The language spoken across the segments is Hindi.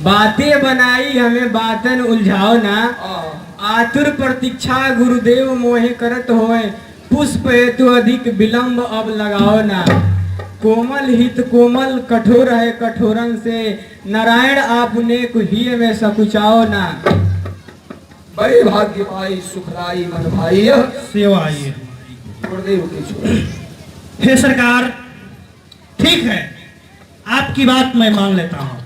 बातें बनाई हमें बातन उलझाओ ना। आतुर प्रतीक्षा गुरुदेव मोहे करत होए, पुष्प हेतु अधिक विलंब अब लगाओ ना। कोमल हित कोमल कठोर है कठोरन से, नारायण आपने कुहिए में सकुचाओ ना। बड़े भाग्य पाई सुखराई मन भाई सेवा आइए। गुरुदेव की छोड़। हे सरकार, ठीक है, आपकी बात मैं मान लेता हूँ।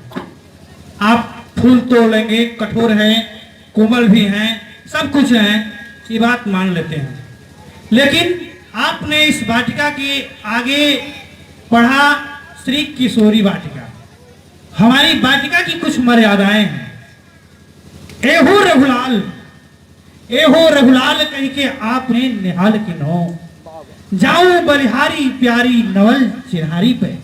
आप फूल तोड़ लेंगे, कठोर हैं, कोमल भी हैं, सब कुछ हैं, ये बात मान लेते हैं। लेकिन आपने इस वाटिका के आगे पढ़ा श्री किशोरी वाटिका। हमारी वाटिका की कुछ मर्यादाएं हैं। एहो रघुलाल, एहो रघुलाल कह के आपने निहाल की नो, जाऊं बलिहारी प्यारी नवल चिन्हारी पे,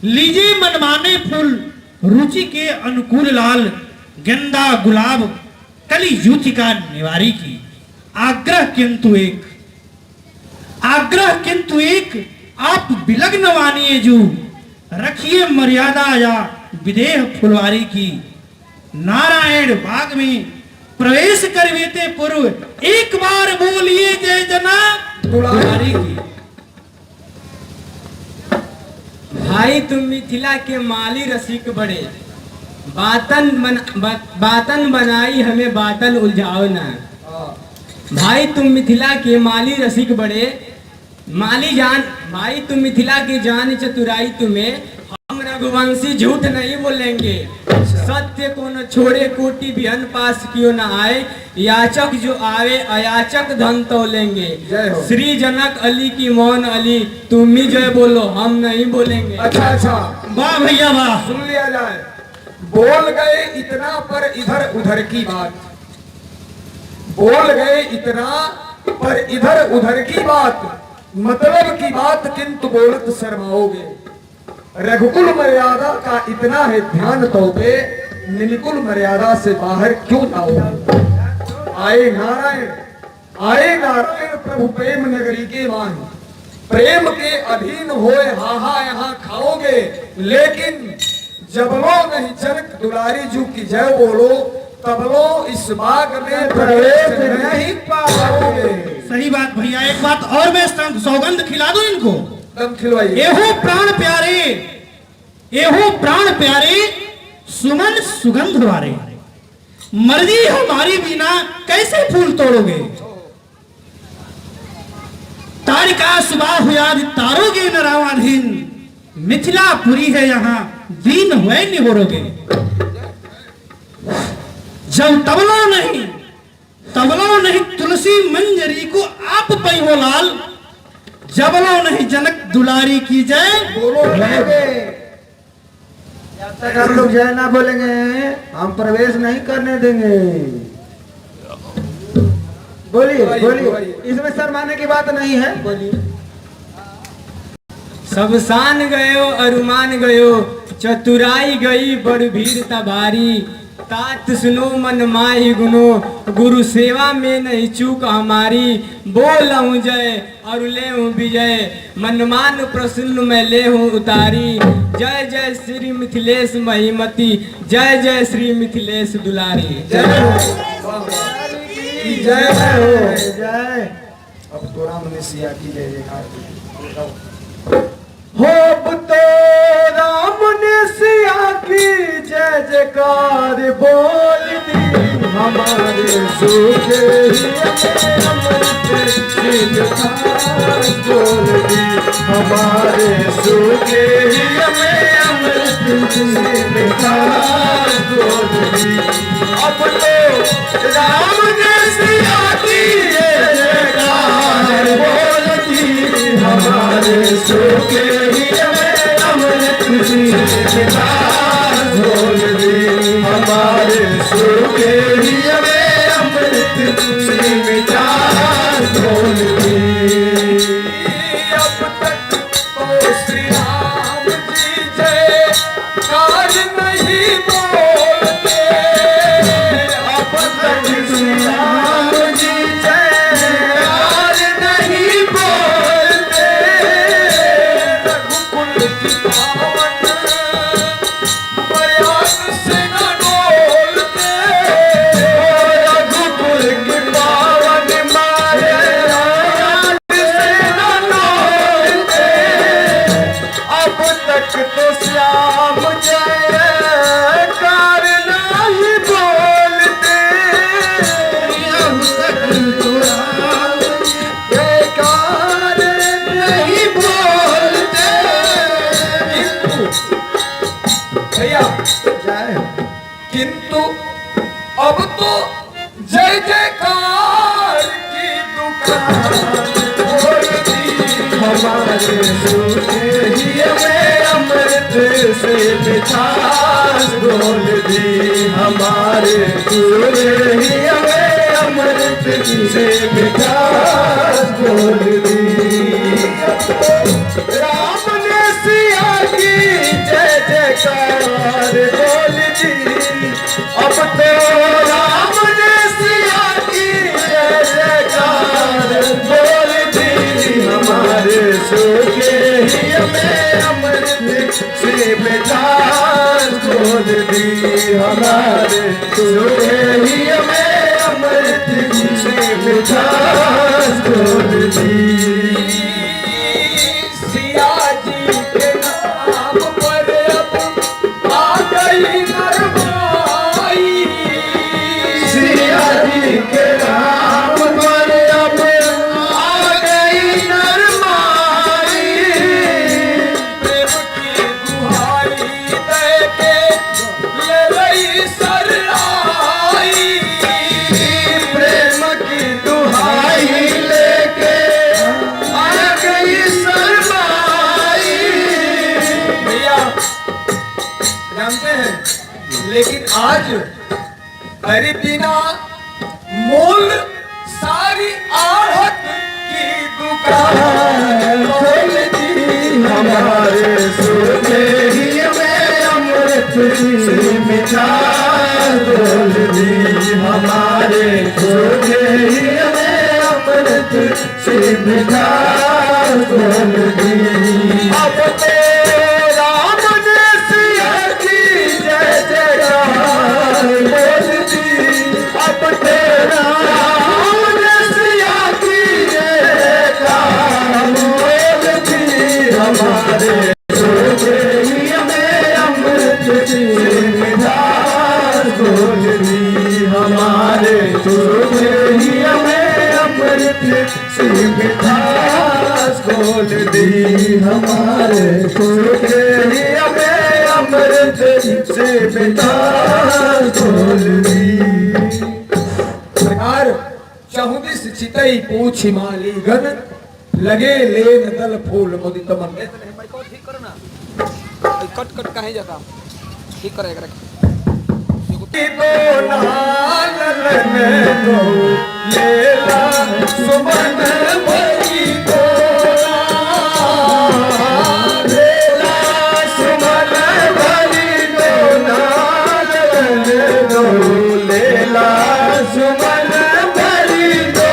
लीजिए मनमाने फूल रुचि के अनुकूल लाल, गेंदा गुलाब कली यूथिका निवारी की, आग्रह किंतु एक, आग्रह किंतु एक, आप विलग्न मानिए जू, रखिए मर्यादा या विदेह फुलवारी की। नारायण बाग में प्रवेश करवेते पूर्व एक बार बोलिए जय जना दुलारी की। भाई तुम मिथिला के माली रसिक बड़े, बातन बनाई हमें बातन उलझाओ ना। भाई तुम मिथिला के माली रसिक बड़े, माली जान भाई तुम मिथिला की जान चतुराई तुम्हें, हम रघुवंशी झूठ नहीं बोलेंगे। सत्य को न छोड़े कोटि बिहन पास क्यों न आए, याचक जो आवे अयाचक धन तो लेंगे। श्री जनक अली की मौन अली, तुम ही जय बोलो हम नहीं बोलेंगे। अच्छा वाह भैया वाह। सुन लिया जाए। बोल गए इतना पर इधर उधर की बात, बोल गए इतना पर इधर उधर की बात, मतलब की बात किंतु बोलत शर्माओगे। रघुकुल मर्यादा का इतना है ध्यान तो पे, निलकुल मर्यादा से बाहर क्यों जाओगे। आए नारायण प्रभु प्रेम नगरी के मान, प्रेम के अधीन होए हाहा यहाँ खाओगे। लेकिन जबलो नहीं जनक दुलारी जू की जय बोलो, तबलो इस बाग में प्रवेश नहीं पाओगे। सही बात भैया। एक बात और मैं सौगंध खिला दूं इनको, दम खिलवाइए। एहो प्राण प्यारे, एहो प्राण प्यारे, सुमन सुगंध वारे, मर्जी हमारी बिना कैसे फूल तोड़ोगे। तारिका सुबह हुआ तारोगे न रावाधीन, मिथिलापुरी है यहाँ दीन हुए निहोरोगे। जब तबलो नहीं तुलसी मंजरी को आप पई हो लाल, जबलो नहीं जनक दुलारी की जय बोलो रहेंगे। जब तक आप लोग जय ना बोलेंगे हम प्रवेश नहीं करने देंगे। बोलिए, इसमें शर्माने की बात नहीं है। बोलिए। सब सान गयो अरुमान गयो, चतुराई गई बड़ भीड़ तबारी। तात सुनो मन माही गुनो, गुरु सेवा में नहीं चूक हमारी। बोलहूँ जय और ले हूँ विजय, मनमान प्रसन्न मैं ले हूँ उतारी। जय जय श्री मिथिलेश महिमती, जय जय श्री मिथिलेश दुलारी। जय जय। अब तो राम ने सिया की जय जयकार हो तो राम ने सिया की जय जयकार बोल दी, हमारे सुख बोल दी, हमारे सुख अमृत बोल दी। अब तो राम ने सिया की जय जयकार बोल दी, हमारे सुख अमृत बोल दी, हमारे सुख अमृत बोल दी। अब तक तो श्री राम जी जय कार नहीं बोलते, अब तक श्री राम जी जय कार नहीं बोलते। रघुकुल की पावन प्रयास से किंतु अब तो जय जयकार की दुकान खोल दी हमारे सूखे ही हमें अमृत से मिठास घोल दी हमारे सूखे ही हमें अमृत से मिठास घोल दी राम ने सिया की जय जयकार बोल दी अब तो राम ने सिया की जय जयकार बोल दी हमारे सूखे ही हमें अमृत से मिठास बोल दी हमारे सूखे ही हमें अमृत से मिठास बोल दी सिया जी के नाम पर अब आ गई नरमाई सिया जी के नाम पर अब आ गई नरमाई प्रेम की दुहाई दे के ले रही सरलाई प्रेम की दुहाई लेके आ गई सरमाई भैया जानते हैं लेकिन आज अरे बिना मूल सारी आहट की दुकान खोल दी हमारे सूखे ही में अमृत से मिठास घोल दी हमारे सूखे ही में अमृत से मिठास घोल दी अब तेरा मन सिया की जय जयकार बोल दी अब तेरा मन सिया की जय जयकार बोल दी हमारे सूखे ही हमें अमृत से मिठास घोल दी हमारे सूखे ही हमें अमृत से मिठास घोल दी हमारे सूखे ही हमें अमृत से मिठास घोल दी सरकार चहुदिस चितई पूछ हिमाली गन लगे लेन दल फूल मुदित मन ठीक करो ना कट कट काहे जाता ठीक करे लेला सुमन भई को लेला सुमन भई दो लेला सुमन भई दो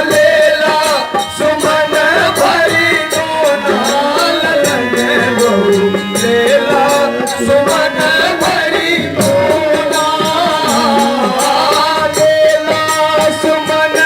लेला सुमन भई दो लेला सुमन भई दो लेला सुमन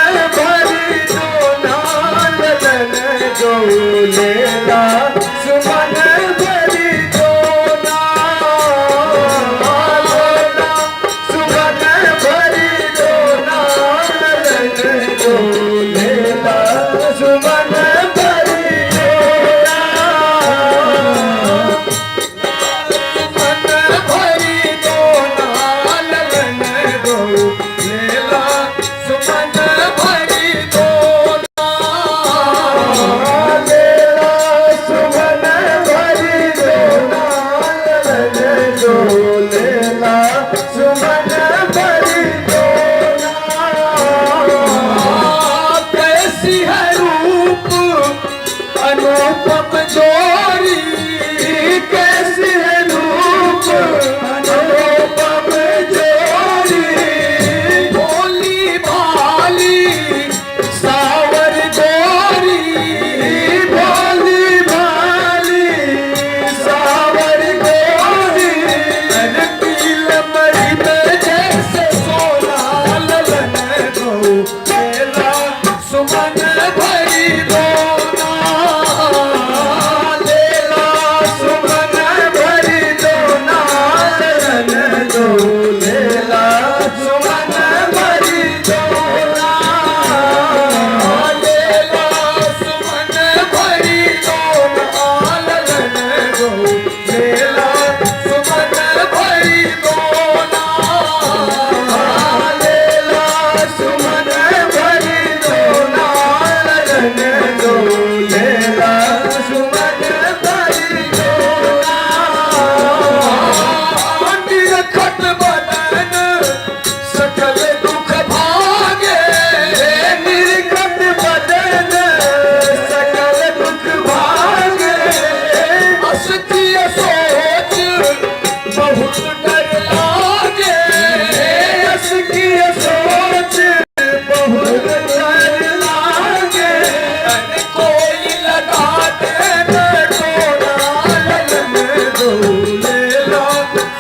लेला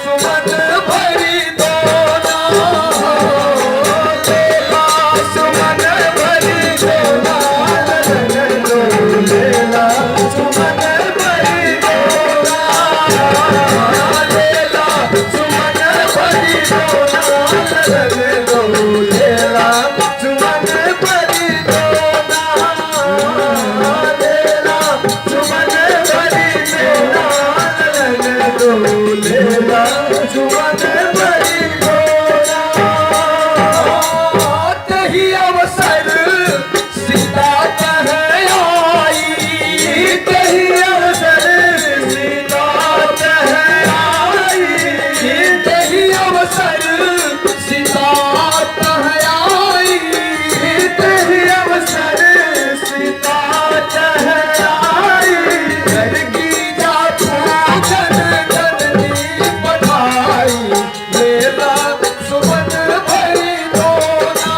सुमन भरी दोना लेला सुमन भरी दोना लेला सुमन भरी दोना लेला सुमन भरी दोना लेला सुमन भरी दोना लेला सुमन भरी दोना लेला सुमन भरी दोना तही अवसर सीता कह आई तही अवसर सीता कह आई तही अवसर सीता कह आई तही अवसर सीता कह आई करगी जाता जन जननी पठाई लेला सुमन भरी दोना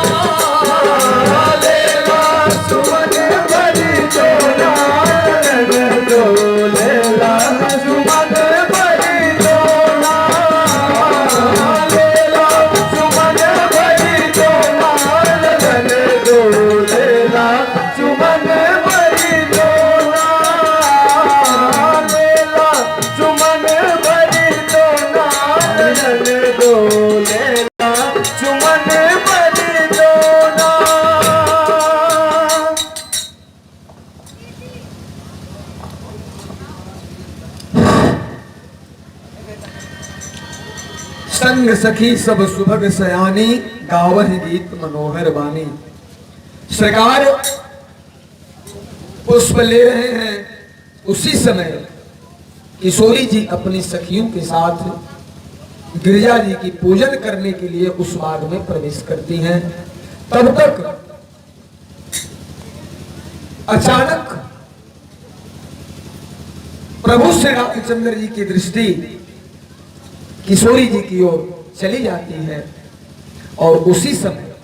लेला सुमन भरी दोना लेला सुमन भरी दोना लेला सुमन भरी दोना लेला सुमन भरी दोना लेला सुमन भरी दोना लेला सुमन भरी दोना। संग सखी सब सुभग सयानी गावह गीत मनोहर बानी। सरकार पुष्प ले रहे हैं, उसी समय किशोरी जी अपनी सखियों के साथ गिरिजा जी की पूजन करने के लिए उस बाग में प्रवेश करती हैं। तब तक अचानक प्रभु श्री रामचंद्र जी की दृष्टि किशोरी जी की ओर चली जाती है और उसी समय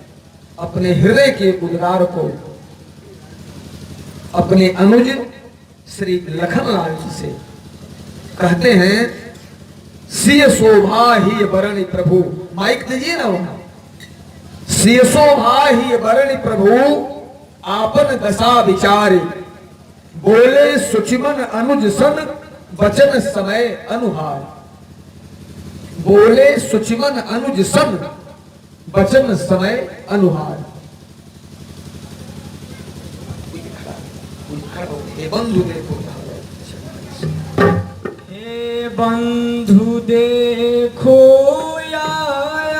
अपने हृदय के उद्गार को अपने अनुज श्री लखनलाल जी से कहते हैं, सिय शोभा ही बरणी प्रभु। माइक दीजिए ना वहां। सिय शोभा ही बरणी प्रभु आपन दशा विचारे बोले सुचिमन अनुज सन वचन समय अनुहार। बोले सुचिमन अनुज सन वचन समय अनुहार। हे बंधु देखो, हे बंधु देखो या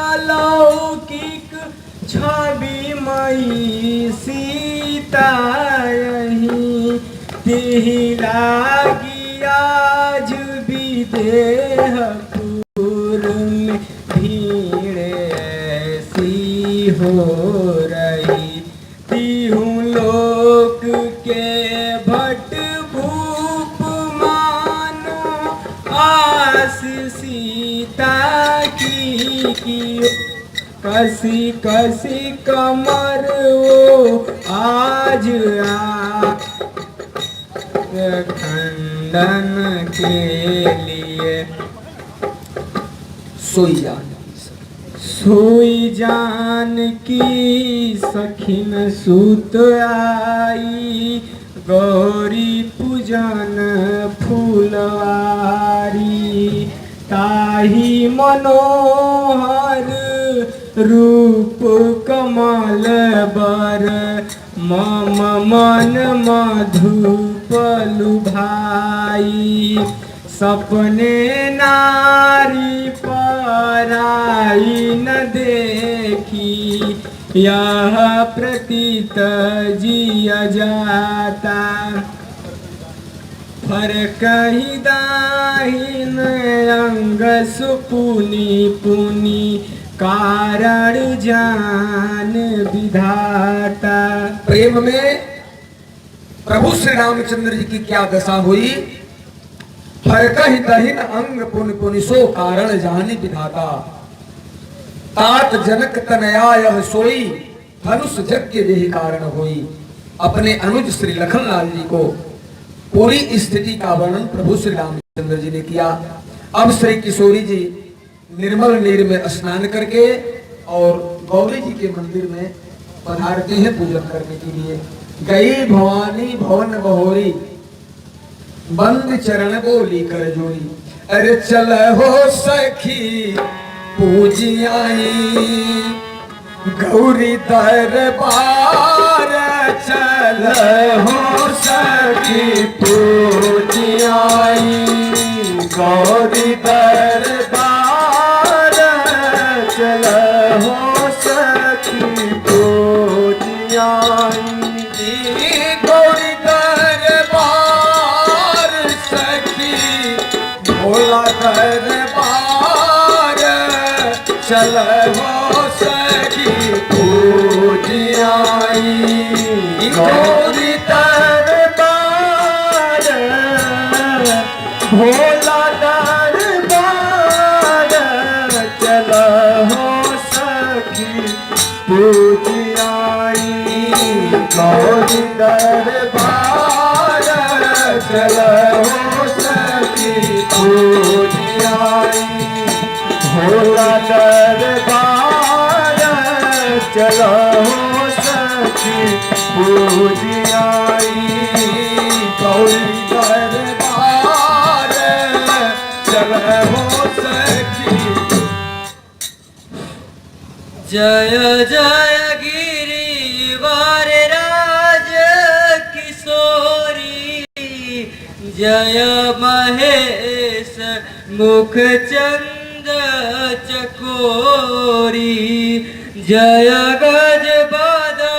अलौकिक छवि मई सीता यहीं तिहि लागी आज विदेहपुर में भीड़ ऐसी हो रही। तिहु लोक के भट भूप मानो आस सीता की कसी कसी कमर वो आज आ खंडन के लिए सोई जान सोई जान की सखिन सुत आई गौरी पूजन फूलवारी। ताही मनोहर रूप कमल बर मम मन मधुप लुभाई। सपने नारी पराई न देखी यह प्रतीत जिया जाता। फरक ही दाहिन अंग सुपुनी पुनी कारण जान विधाता। प्रेम में प्रभु श्री रामचंद्र जी की क्या दशा हुई। फरक ही दहिन अंग पुन पुनि सो कारण जानी विधाता। तात जनक तनया यह सोई धनुष यज्ञ यही कारण हुई। अपने अनुज श्री लखनलाल जी को पूरी स्थिति का वर्णन प्रभु श्री रामचंद्र जी ने किया। अब श्री किशोरी जी निर्मल नीर में स्नान करके और गौरी जी के मंदिर में पधारते हैं पूजन करने के लिए। गई भवानी भवन बहोरी, बंद चरण बोली कर जोड़ी। अरे चल हो सखी पूजियाई, गौरी दरबार चल हो सखी पूजियाई, गौरी दरबार चल हो सखी पूजियाई, गौरी दरबार सखी भोला दरबार चल हो सखी पूजियाई, गौरी दरबार भोला दरबार चल हो सखी पूजियाई, गौरी दरबार चल हो सखी पूजियाई, भोला दरबार चल हो सखी पूजियाई, गौरी दरबार चल हो सखी। जय जय गिरिवर राज किशोरी, जय महेश मुख चंद चकोरी, जय गज बदा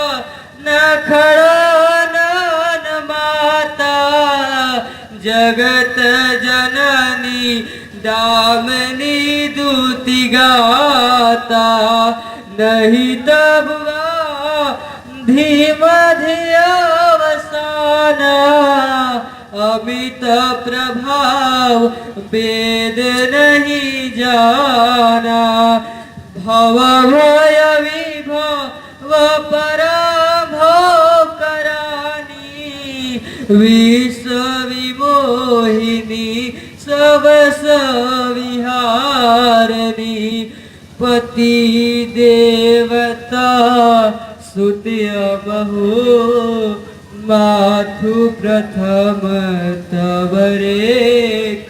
नखड़ानन माता, जगत जननी दामिनी दूति गाता, नहीं तबुआ धीम धियावसाना, अमित प्रभाव वेद नहीं जाना, भव भय विभव पराभव करानी, विश्व विमोहिनी सब सविहारनी, पति देवता सुत्य बहु, माथु प्रथम तव रेख,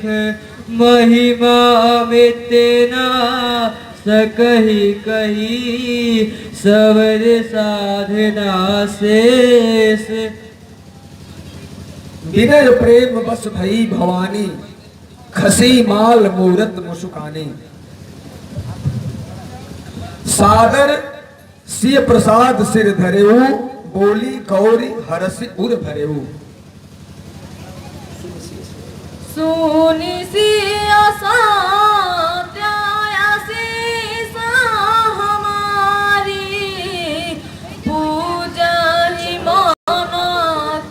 महिमा मितना सकही कही, सवर साधना शेष। विनय प्रेम बस भई भवानी, खसी माल मूरत मुसुकानी, सादर सिय प्रसाद सिर धरेऊ, बोली गौरी हरस उर भरेऊ। सुनि सिया सात्यासी सा हमारी, पूजा ही मनो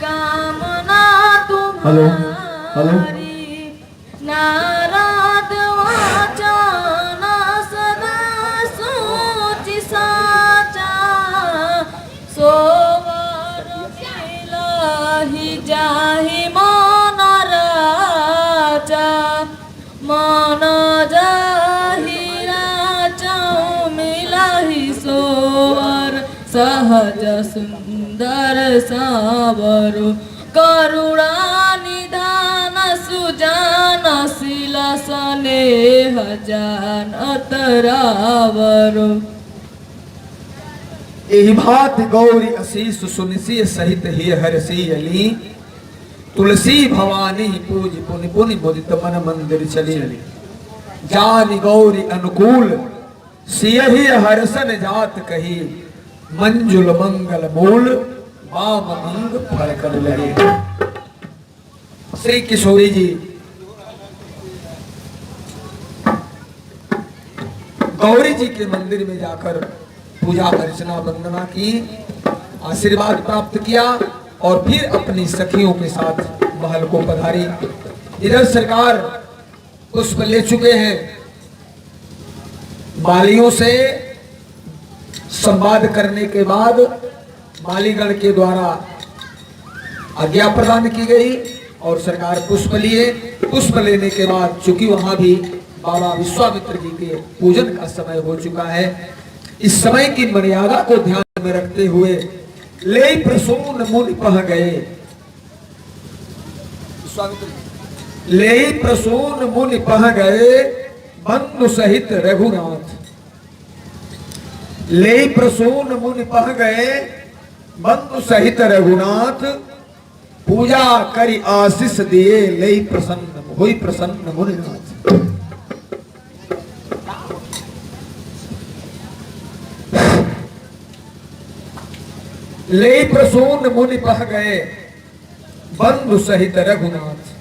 कामना तुम्हारी, नारद वाचन सदा सोचि साचा, सोवर मिलाहि जाहि मन राजा, मन जाहि राजा मिलाहि सोवर, सहज सुंदर सावरो, करुणा निधान सुजान शील स्नेह जानत रावरो। एहि भात गौरी असीस सुनिसी सहित ही हरसी अली, तुलसी भवानी पूज पुनि पुनि मुदित मन मंदिर चली, जान गौरी अनुकूल सियहि हरसन जात कही, मंजुल मंगल मूल वाम अंग फल कर लगे। श्री किशोरी जी गौरी जी के मंदिर में जाकर पूजा अर्चना वंदना की, आशीर्वाद प्राप्त किया और फिर अपनी सखियों के साथ महल को पधारी। इधर सरकार पुष्प ले चुके हैं, मालियों से संवाद करने के बाद मालीगण के द्वारा आज्ञा प्रदान की गई और सरकार पुष्प लिए पुष्प लेने के बाद, चूंकि वहां भी बाबा विश्वामित्र जी के पूजन का समय हो चुका है, इस समय की मर्यादा को ध्यान में रखते हुए ले प्रसून मुनि पह गए। विश्वामित्र जी ले प्रसून मुनि पह गए बंधु सहित रघुनाथ। ले प्रसून मुनि पह गए बंधु सहित रघुनाथ, पूजा करी आशीष दिए ले प्रसन्न हुई प्रसन्न मुनिनाथ। ले प्रसून मुनि पह गए बंधु सहित रघुनाथ,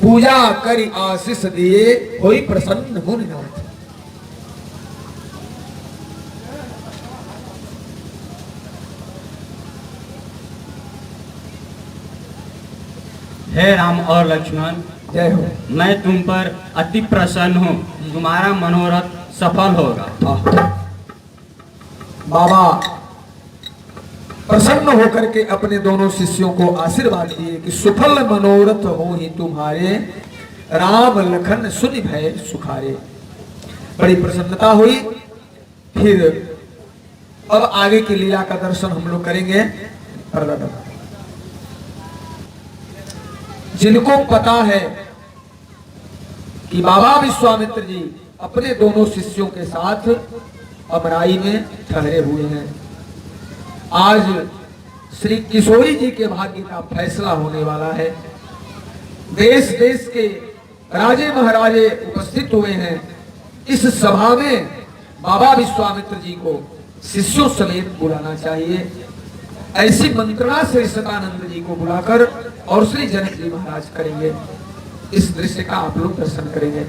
पूजा करी आशीष दिए हुई प्रसन्न मुनिनाथ। हे राम और लक्ष्मण, जय हो। मैं तुम पर अति प्रसन्न हूँ, तुम्हारा मनोरथ सफल होगा। बाबा प्रसन्न होकर के अपने दोनों शिष्यों को आशीर्वाद दिए कि सुफल मनोरथ हो ही तुम्हारे, राम लखन सुनि भय सुखारे। बड़ी प्रसन्नता हुई। फिर अब आगे की लीला का दर्शन हम लोग करेंगे। जिनको पता है कि बाबा विश्वामित्र जी अपने दोनों शिष्यों के साथ अमराई में ठहरे हुए हैं, आज श्री किशोरी जी के भाग्य का फैसला होने वाला है। देश देश के राजे महाराजे उपस्थित हुए हैं। इस सभा में बाबा विश्वामित्र जी को शिष्यों समेत बुलाना चाहिए। ऐसी मंत्रणा श्री सतानंद जी को बुलाकर और श्री जनक जी महाराज करेंगे। इस दृश्य का आप लोग दर्शन करेंगे।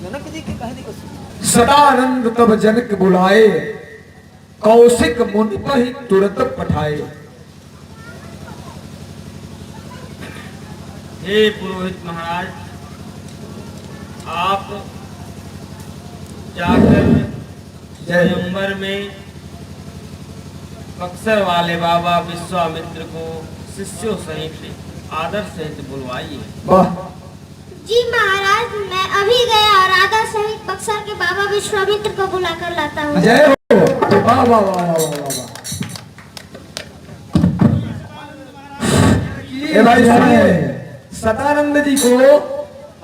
जनक जी की कहानी को सुनो। सदानंद तब जनक बुलाए, कौशिक मुनि पर ही तुरंत पठाए। हे पुरोहित महाराज, आप जाकर स्वयंवर में बक्सर वाले बाबा विश्वामित्र को शिष्यों सहित आदर सहित बुलवाइए। वाह, जी महाराज, मैं अभी गया और आदर सहित बक्सर के बाबा विश्वामित्र को बुलाकर लाता हूँ। जय हो। वाह वाह वाह वाह वाह। ए भाई सुनिए, सदानंद जी को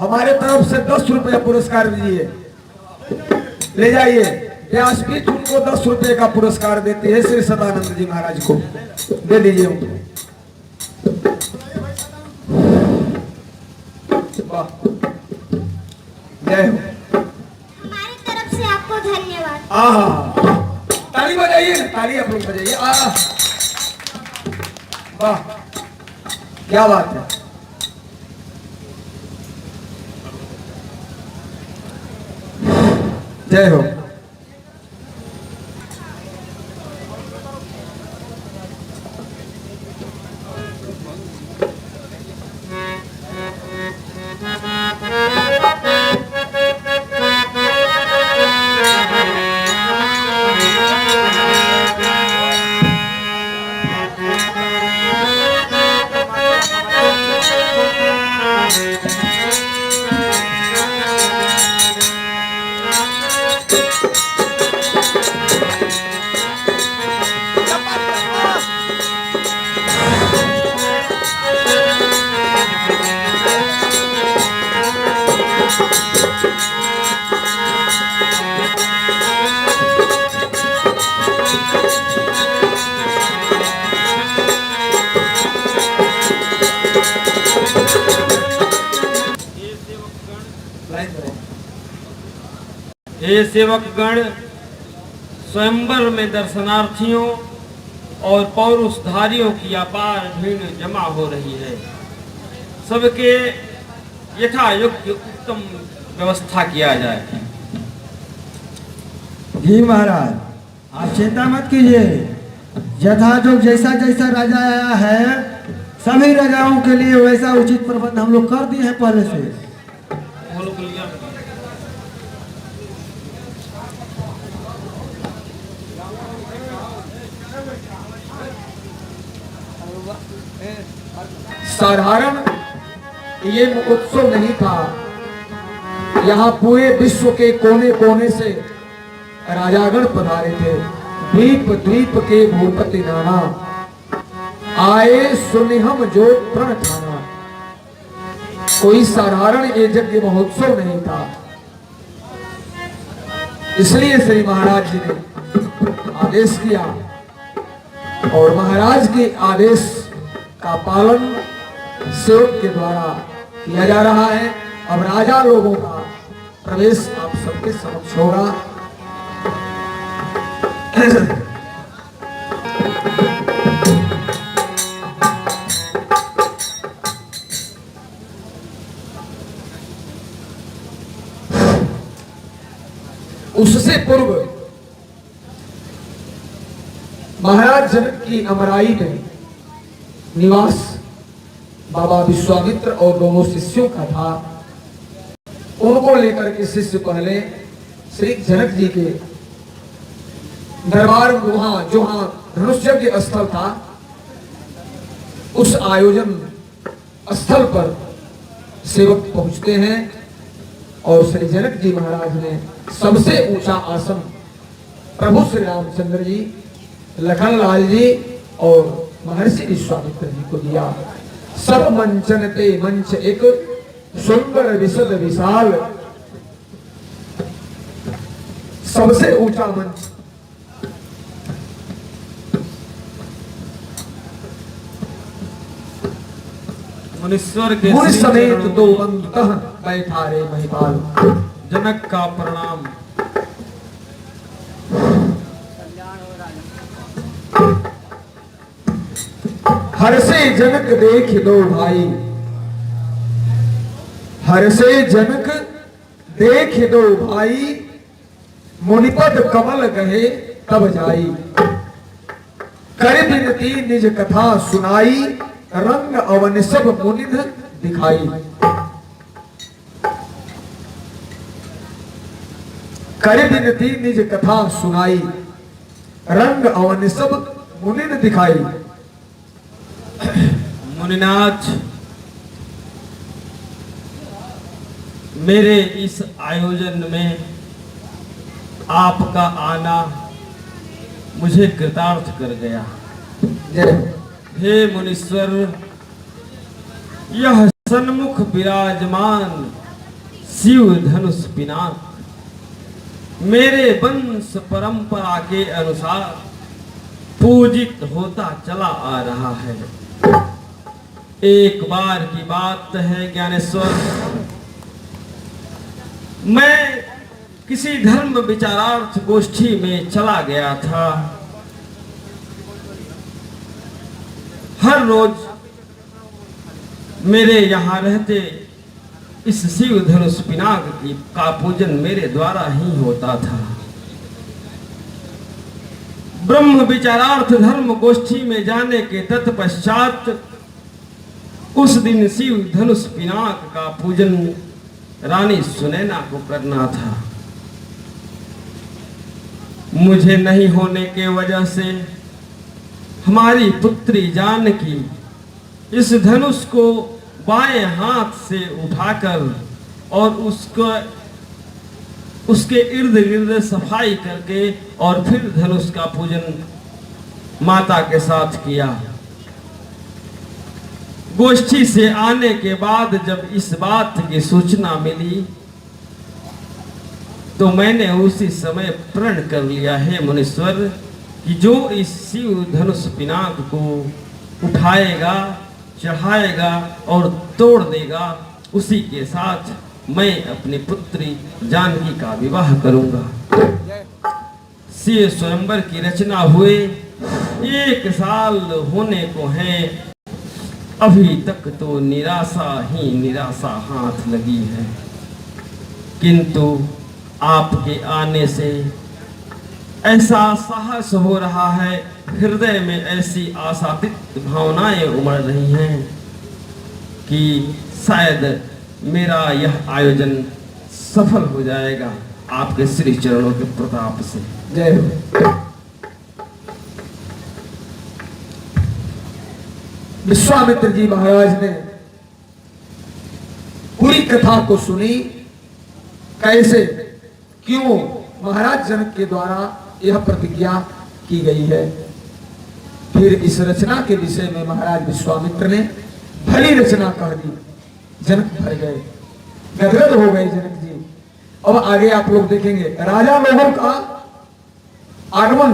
हमारे तरफ से 10 रुपया पुरस्कार दीजिए। ले जाइए, व्यासपीठ उनको 10 रुपए का पुरस्कार देते हैं। श्री सदानंद जी महाराज को दे दीजिए उनको। वाह, जय हो। हमारी तरफ से आपको धन्यवाद। आहा, ताली बजाइए ना, ताली आप लोग बजाइए। वाह, क्या बात है। जय हो। हे सेवकगण, स्वयंवर में दर्शनार्थियों और पौरुषधारियों की अपार भीड़ जमा हो रही है। सबके यथायोग्य उत्तम व्यवस्था किया जाए। जी महाराज, आप चिंता मत कीजिए। यथायोग जैसा जैसा राजा आया है, सभी राजाओं के लिए वैसा उचित प्रबंध हम लोग कर दिए हैं पहले से। साधारण ये महोत्सव नहीं था। यहाँ पूरे विश्व के कोने कोने से राजागण पधारे थे। द्वीप द्वीप के भूपति नाना, आए सुनिहम जो प्रण ठाना। कोई साधारण ये यज्ञ महोत्सव नहीं था। इसलिए श्री महाराज जी ने आदेश किया और महाराज के आदेश का पालन सेवक के द्वारा किया जा रहा है। अब राजा लोगों का प्रवेश आप सबके समक्ष होगा। उससे पूर्व महाराज जनक की अमराई में निवास बाबा विश्वामित्र और दोनों शिष्यों का था। उनको लेकर के शिष्य पहले श्री जनक जी के दरबार में वहां जहां धनुष यज्ञ स्थल था, उस आयोजन स्थल पर सेवक पहुंचते हैं और श्री जनक जी महाराज ने सबसे ऊंचा आसन प्रभु श्री रामचंद्र जी, लखन लाल जी और महर्षि विश्वामित्र जी को दिया। सब मंचन ते मंच एक सुंदर विशद विशाल, सबसे ऊंचा मंच मुनीश्वर के मुनि श्री समेत चरणों दो में बंधुतः बैठा रे महिपाल। जनक का प्रणाम। हर्षे जनक देख दो भाई, हर्षे जनक देख दो भाई, मुनिपद कमल गहे तब जाई। कर बिनती निज कथा सुनाई, रंग अवन सब मुनिध दिखाई। कर बिनती निज कथा सुनाई, रंग अवन सब मुनिध दिखाई। मुनिनाथ, मेरे इस आयोजन में आपका आना मुझे कृतार्थ कर गया। हे मुनीश्वर, यह सन्मुख विराजमान शिव धनुष पिनाक मेरे वंश परंपरा के अनुसार पूजित होता चला आ रहा है। एक बार की बात है ज्ञानेश्वर, मैं किसी धर्म विचारार्थ गोष्ठी में चला गया था। हर रोज मेरे यहाँ रहते इस शिव धनुष पिनाक का पूजन मेरे द्वारा ही होता था। ब्रह्म विचारार्थ धर्म गोष्ठी में जाने के तत्पश्चात उस दिन शिव धनुष पिनाक का पूजन रानी सुनैना को करना था। मुझे नहीं होने के वजह से हमारी पुत्री जानकी इस धनुष को बाएं हाथ से उठाकर और उसके इर्द गिर्द सफाई करके और फिर धनुष का पूजन माता के साथ किया। गोष्ठी से आने के बाद जब इस बात की सूचना मिली तो मैंने उसी समय प्रण कर लिया है मुनीश्वर कि जो इस शिव धनुष पिनाक को उठाएगा, चढ़ाएगा और तोड़ देगा, उसी के साथ मैं अपनी पुत्री जानकी का विवाह करूंगा। शिव स्वयंवर की रचना हुए 1 साल होने को है, अभी तक तो निराशा ही निराशा हाथ लगी है। किंतु आपके आने से ऐसा साहस हो रहा है, हृदय में ऐसी आशातीत भावनाएं उमड़ रही हैं कि शायद मेरा यह आयोजन सफल हो जाएगा आपके श्री चरणों के प्रताप से। जय हो। विश्वामित्र जी महाराज ने पूरी कथा को सुनी, कैसे क्यों महाराज जनक के द्वारा यह प्रतिज्ञा की गई है। फिर इस रचना के विषय में महाराज विश्वामित्र ने भली रचना कह दी। जनक भर गए, गदगद हो गए जनक जी। अब आगे आप लोग देखेंगे राजा लोगों का आगमन,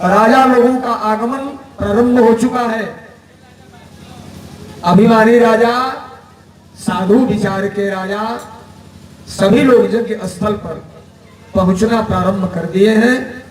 राजा लोगों का आगमन प्रारंभ हो चुका है। अभिमानी राजा, साधु विचार के राजा, सभी लोग यज्ञ स्थल पर पहुंचना प्रारंभ कर दिए हैं।